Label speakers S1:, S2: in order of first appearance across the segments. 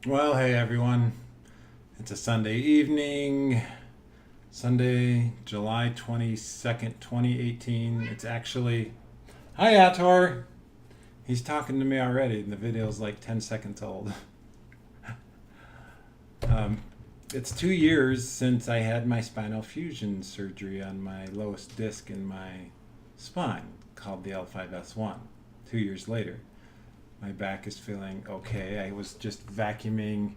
S1: Well, hey everyone. It's a Sunday evening, Sunday, July 22nd, 2018. It's actually. Hi, Ator! He's talking to me already, and the video's like 10 seconds old. um, it's 2 years since I had my spinal fusion surgery on my lowest disc in my spine, called the L5S1. 2 years later, my back is feeling okay. I was just vacuuming.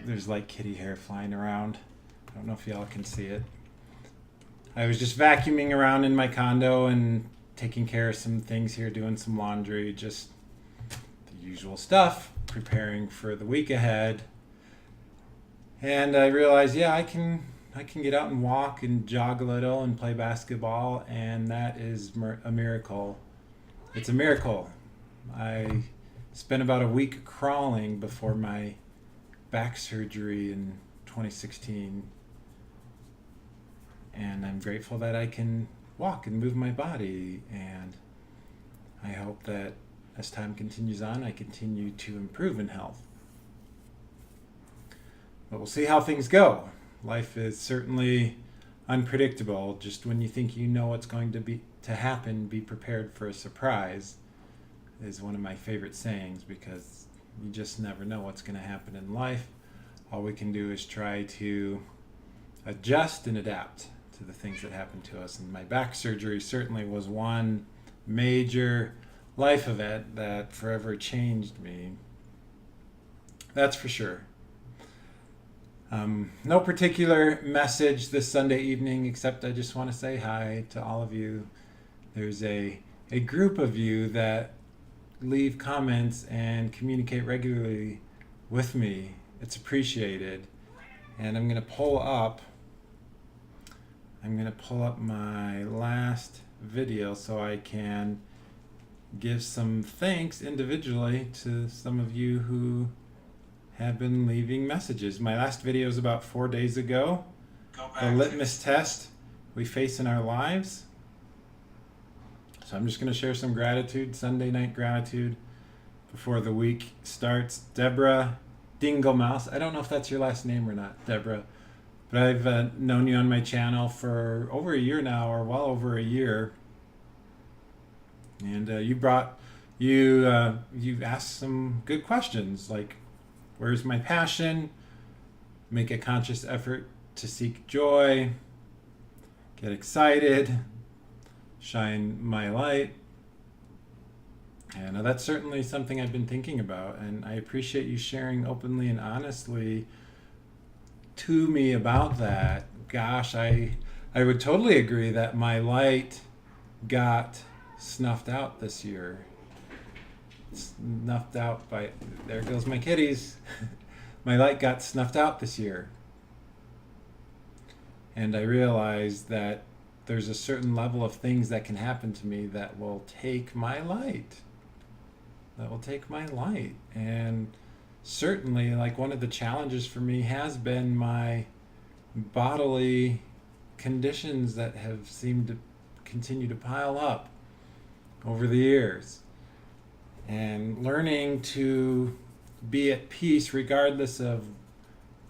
S1: There's like kitty hair flying around. I don't know if y'all can see it. I was just vacuuming around in my condo and taking care of some things here, doing some laundry, just the usual stuff, preparing for the week ahead. And I realized, yeah, I can get out and walk and jog a little and play basketball, and that is a miracle. It's a miracle. I spent about a week crawling before my back surgery in 2016, and I'm grateful that I can walk and move my body, and I hope that as time continues on I continue to improve in health. But we'll see how things go. Life is certainly unpredictable. Just when you think you know what's going to happen, be prepared for a surprise is one of my favorite sayings, because you just never know what's going to happen in life. All we can do is try to adjust and adapt to the things that happen to us. And my back surgery certainly was one major life event that forever changed me. That's for sure. No particular message this Sunday evening, except I just want to say hi to all of you. There's a group of you that leave comments and communicate regularly with me. It's appreciated. And I'm going to pull up my last video so I can give some thanks individually to some of you who have been leaving messages. My last video is about 4 days ago. The litmus test we face in our lives. So I'm just going to share some gratitude, Sunday night gratitude, before the week starts. Deborah Dinglemouse. I don't know if that's your last name or not, Deborah, but I've known you on my channel for over a year now, or well over a year. And you've asked some good questions, like, where's my passion? Make a conscious effort to seek joy. Get excited. Shine my light. And that's certainly something I've been thinking about. And I appreciate you sharing openly and honestly to me about that. Gosh, I would totally agree that my light got snuffed out this year. Snuffed out by, there goes my kitties. My light got snuffed out this year. And I realized that there's a certain level of things that can happen to me that will take my light. And certainly, like, one of the challenges for me has been my bodily conditions that have seemed to continue to pile up over the years. And learning to be at peace regardless of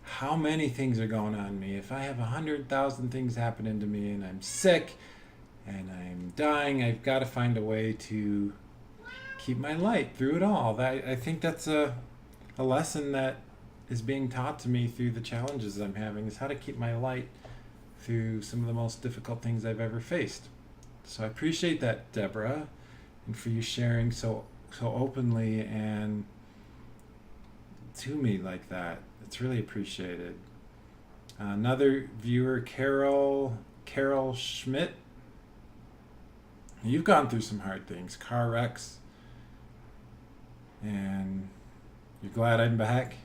S1: how many things are going on in me. If I have 100,000 things happening to me and I'm sick and I'm dying, I've got to find a way to keep my light through it all. I think that's a lesson that is being taught to me through the challenges I'm having, is how to keep my light through some of the most difficult things I've ever faced. So I appreciate that, Deborah, and for you sharing so openly and to me like that. It's really appreciated. Another viewer, Carol Schmidt. You've gone through some hard things, car wrecks, and you're glad I'm back.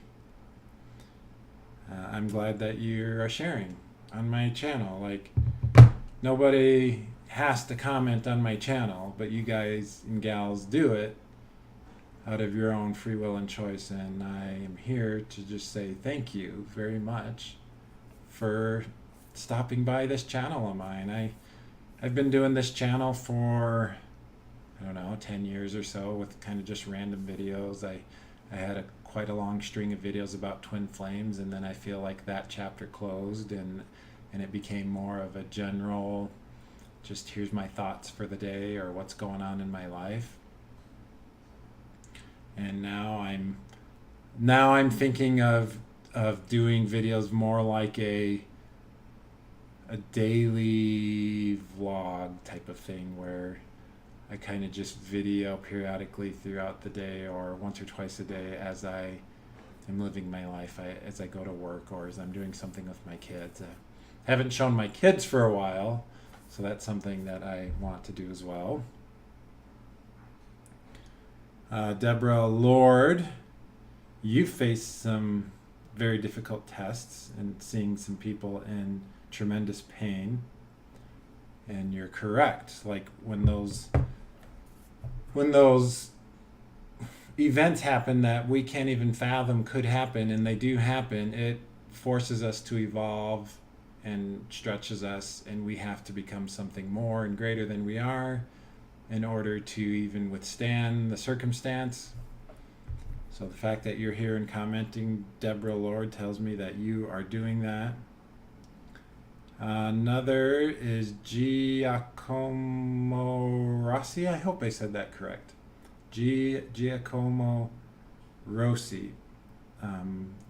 S1: I'm glad that you are sharing on my channel. Like, nobody has to comment on my channel, but you guys and gals do it out of your own free will and choice, and I am here to just say thank you very much for stopping by this channel of mine. I've been doing this channel for, I don't know, 10 years or so, with kind of just random videos. I I had quite a long string of videos about twin flames, and then I feel like that chapter closed, and it became more of a general, just here's my thoughts for the day or what's going on in my life. And now I'm thinking of doing videos more like a daily vlog type of thing, where I kind of just video periodically throughout the day or once or twice a day as I am living my life, as I go to work or as I'm doing something with my kids. I haven't shown my kids for a while, so that's something that I want to do as well. Deborah Lord, you faced some very difficult tests and seeing some people in tremendous pain, and you're correct. Like when those events happen that we can't even fathom could happen, and they do happen, it forces us to evolve and stretches us, and we have to become something more and greater than we are in order to even withstand the circumstance. So the fact that you're here and commenting, Deborah Lord, tells me that you are doing that. Another is Giacomo Rossi. I hope I said that correct. Giacomo Rossi.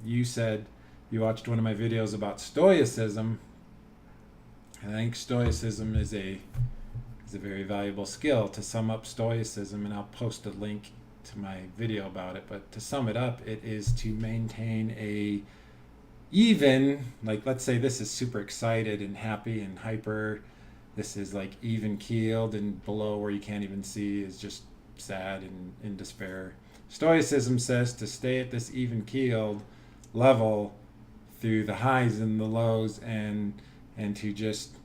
S1: You said you watched one of my videos about Stoicism. I think Stoicism is a very valuable skill. To sum up Stoicism, and I'll post a link to my video about it, but to sum it up, it is to maintain a even, like, let's say this is super excited and happy and hyper, this is like even keeled, and below where you can't even see is just sad and in despair. Stoicism says to stay at this even keeled level through the highs and the lows, and to just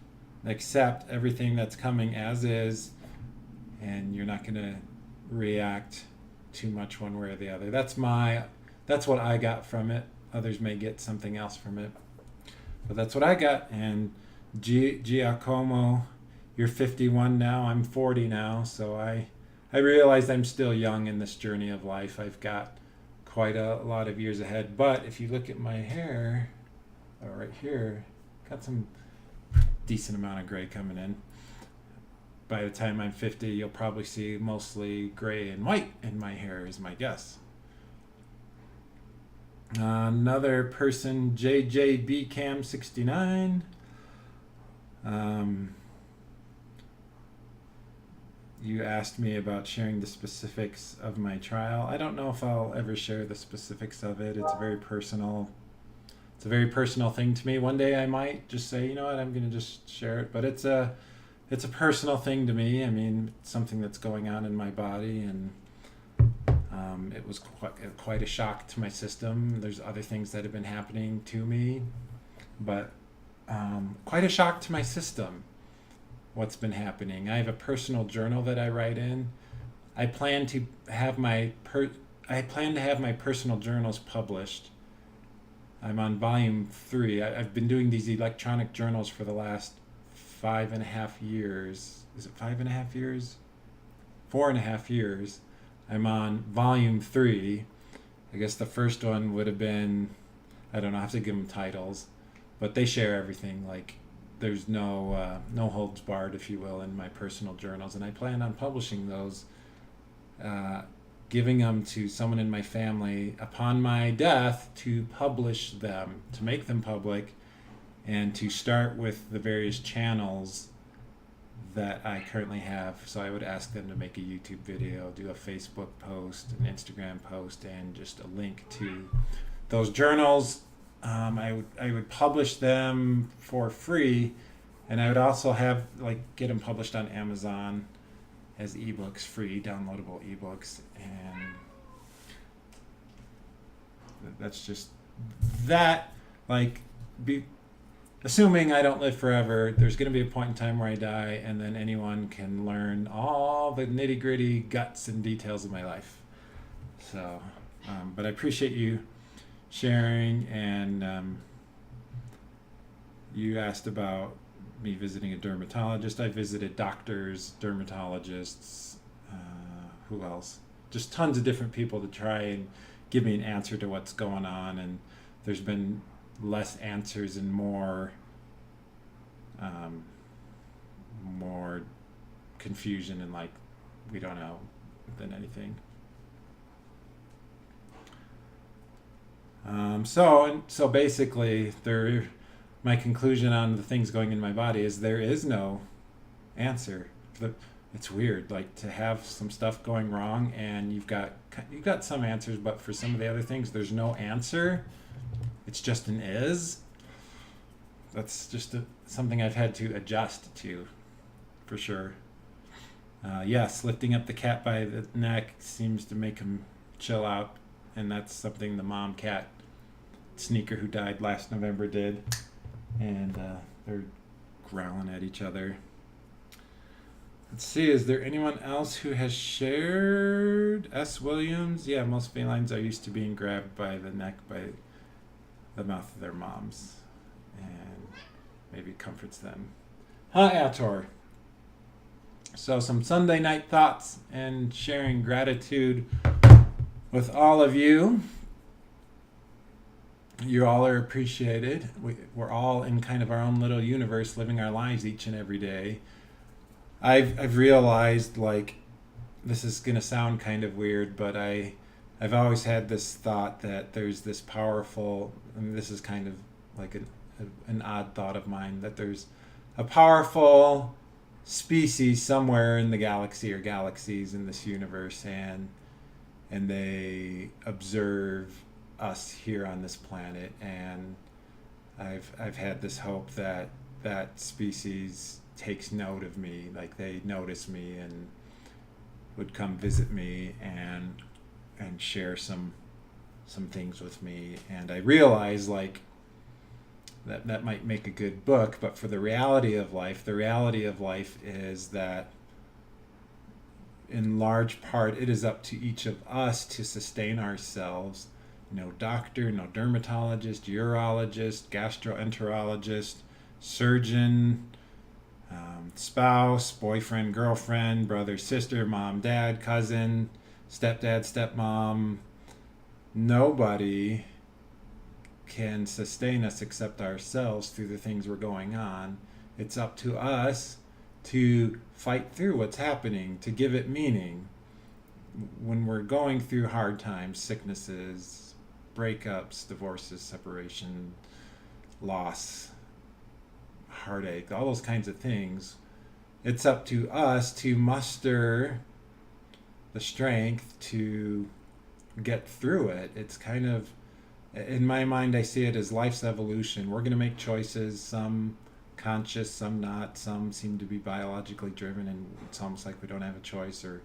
S1: accept everything that's coming as is, and you're not going to react too much one way or the other. That's what I got from it. Others may get something else from it, but that's what I got. And Giacomo, you're 51 now, I'm 40 now, so I realize I'm still young in this journey of life. I've got quite a lot of years ahead, but if you look at my hair, right here, got some decent amount of gray coming in. By the time I'm 50, you'll probably see mostly gray and white in my hair, is my guess. Another person, JJBCam69. You asked me about sharing the specifics of my trial. I don't know if I'll ever share the specifics of it. It's very personal. It's a very personal thing to me. One day I might just say, you know what, I'm going to just share it. But it's a personal thing to me. I mean, it's something that's going on in my body, and it was quite a shock to my system. There's other things that have been happening to me, but quite a shock to my system, what's been happening. I have a personal journal that I write in. I plan to have my personal journals published. I'm on volume 3. I've been doing these electronic journals for the last 5.5 years. Is it 5.5 years? 4.5 years. I'm on volume 3. I guess the first one would have been, I don't know, I have to give them titles, but they share everything. Like, there's no holds barred, if you will, in my personal journals, and I plan on publishing those, giving them to someone in my family upon my death to publish them, to make them public, and to start with the various channels that I currently have. So I would ask them to make a YouTube video, do a Facebook post, an Instagram post, and just a link to those journals. I would publish them for free, and I would also have get them published on Amazon as ebooks, free downloadable ebooks, and that's just that. Assuming I don't live forever, there's going to be a point in time where I die, and then anyone can learn all the nitty-gritty guts and details of my life. So, but I appreciate you sharing, and you asked about me visiting a dermatologist. I visited doctors, dermatologists, who else? Just tons of different people to try and give me an answer to what's going on, and there's been less answers and more more confusion and like we don't know than anything. So basically, my conclusion on the things going in my body is there is no answer. It's weird, like to have some stuff going wrong, and you've got some answers, but for some of the other things, there's no answer. It's just an is. That's just something I've had to adjust to, for sure. Yes, lifting up the cat by the neck seems to make him chill out, and that's something the mom cat Sneaker, who died last November, did. And they're growling at each other. Let's see, is there anyone else who has shared? S. Williams, yeah, most felines are used to being grabbed by the neck by the mouth of their moms, and maybe comforts them. Ator. So some Sunday night thoughts and sharing gratitude with all of you. You all are appreciated. We're all in kind of our own little universe, living our lives each and every day. I've realized, like, this is gonna sound kind of weird, but I've always had this thought that there's this powerful, I mean, this is kind of like an odd thought of mine, that there's a powerful species somewhere in the galaxy or galaxies in this universe, and they observe us here on this planet, and I've had this hope that that species takes note of me, like they notice me and would come visit me and share some things with me. And I realize, like, that might make a good book, but for the reality of life is that in large part it is up to each of us to sustain ourselves. No doctor, no dermatologist, urologist, gastroenterologist, surgeon, spouse, boyfriend, girlfriend, brother, sister, mom, dad, cousin, stepdad, stepmom. Nobody can sustain us except ourselves through the things we're going on. It's up to us to fight through what's happening, to give it meaning. When we're going through hard times, sicknesses, breakups, divorces, separation, loss, heartache, all those kinds of things, it's up to us to muster the strength to get through it. It's kind of, in my mind, I see it as life's evolution. We're going to make choices, some conscious, some not, some seem to be biologically driven, and it's almost like we don't have a choice, or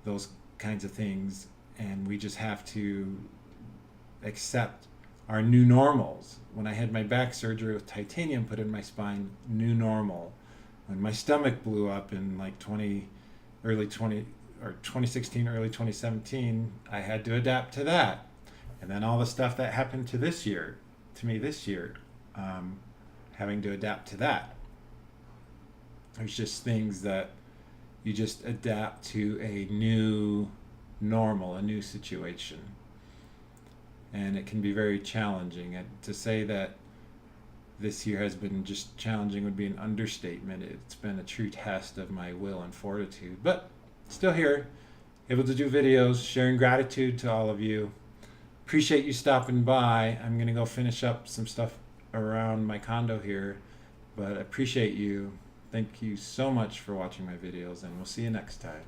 S1: those kinds of things, and we just have to accept our new normals. When I had my back surgery with titanium put in my spine, new normal. When my stomach blew up in like 2016, early 2017, I had to adapt to that. And then all the stuff that happened to me this year, having to adapt to that. There's just things that you just adapt to a new normal, a new situation. And it can be very challenging. And to say that this year has been just challenging would be an understatement. It's been a true test of my will and fortitude. But still here, able to do videos, sharing gratitude to all of you. Appreciate you stopping by. I'm going to go finish up some stuff around my condo here. But I appreciate you. Thank you so much for watching my videos, and we'll see you next time.